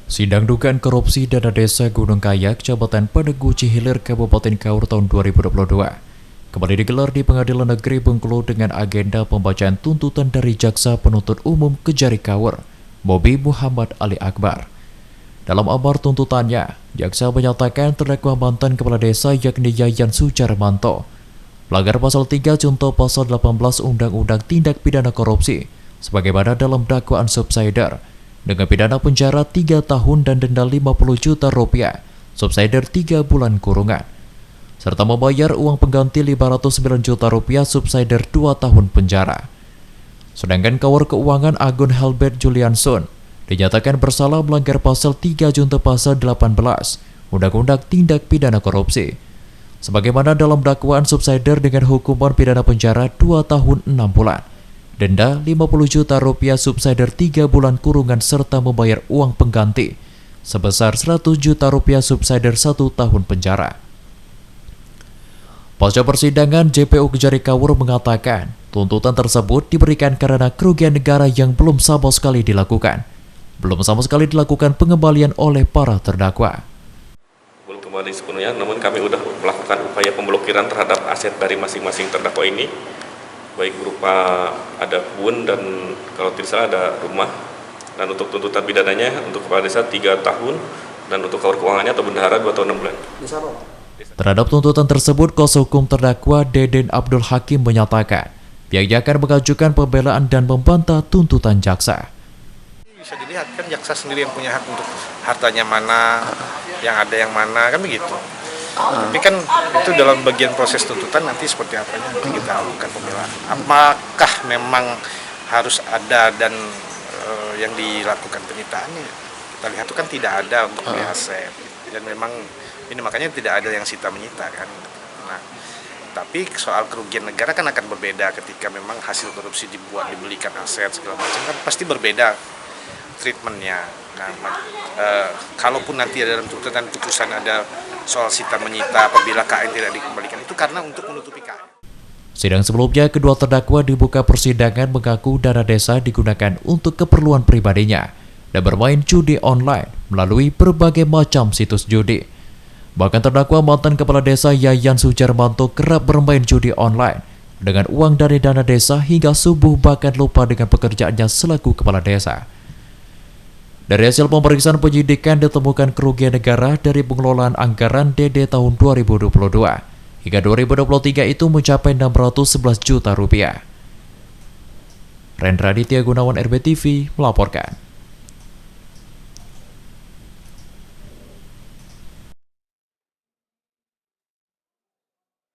Sidang dugaan korupsi dana desa Gunung Kayak, Kecamatan Padegu Cihilir, Kabupaten Kaur tahun 2022 kembali digelar di Pengadilan Negeri Bengkulu dengan agenda pembacaan tuntutan dari Jaksa Penuntut Umum Kejari Kaur, Bobi Muhammad Ali Akbar. Dalam amar tuntutannya, Jaksa menyatakan terdakwa mantan kepala desa yakni Yayan Sujarmanto melanggar pasal 3 contoh pasal 18 Undang-Undang Tindak Pidana Korupsi sebagaimana dalam dakwaan subsider dengan pidana penjara 3 tahun dan denda 50 juta rupiah, subsider 3 bulan kurungan, serta membayar uang pengganti 509 juta rupiah, subsider 2 tahun penjara. Sedangkan Kawar Keuangan Agun Helbert Julianson dinyatakan bersalah melanggar pasal 3 junto pasal 18 Undang-Undang Tindak Pidana Korupsi sebagaimana dalam dakwaan subsider dengan hukuman pidana penjara 2 tahun 6 bulan, denda 50 juta rupiah, subsider 3 bulan kurungan serta membayar uang pengganti sebesar 100 juta rupiah, subsider 1 tahun penjara. Pasca persidangan, JPU Kejari Kaur mengatakan tuntutan tersebut diberikan karena kerugian negara yang belum sama sekali dilakukan pengembalian oleh para terdakwa. Belum kembali sepenuhnya, namun kami sudah melakukan upaya pemblokiran terhadap aset dari masing-masing terdakwa ini, baik berupa ada kebun dan kalau tidak salah ada rumah. Dan untuk tuntutan pidananya untuk kepala desa 3 tahun dan untuk Kawar Keuangannya atau bendahara 2 tahun 6 bulan. Terhadap tuntutan tersebut, kuasa hukum terdakwa Deden Abdul Hakim menyatakan pihaknya akan mengajukan pembelaan dan membantah tuntutan jaksa. Bisa dilihat kan jaksa sendiri yang punya hak untuk hartanya mana, yang ada yang mana, kan begitu. Tapi kan itu dalam bagian proses tuntutan nanti seperti apa nanti kita lakukan pembelaan. Apakah memang harus ada dan yang dilakukan penyitaannya? Kita lihat itu kan tidak ada untuk aset dan memang ini makanya tidak ada yang sita menyita kan. Nah, tapi soal kerugian negara kan akan berbeda ketika memang hasil korupsi dibelikan aset segala macam kan pasti berbeda treatmentnya. Nah, kalaupun nanti ada dalam tuntutan putusan ada soal sita menyita apabila KN tidak dikembalikan, itu karena untuk menutupi KN. Sidang sebelumnya, kedua terdakwa dibuka persidangan mengaku dana desa digunakan untuk keperluan pribadinya dan bermain judi online melalui berbagai macam situs judi. Bahkan terdakwa mantan kepala desa Yayan Sujarmanto kerap bermain judi online dengan uang dari dana desa hingga subuh bahkan lupa dengan pekerjaannya selaku kepala desa. Dari hasil pemeriksaan penyidikan ditemukan kerugian negara dari pengelolaan anggaran DD tahun 2022 hingga 2023 itu mencapai 611 juta rupiah. Rendra Aditya Gunawan, RBTV melaporkan.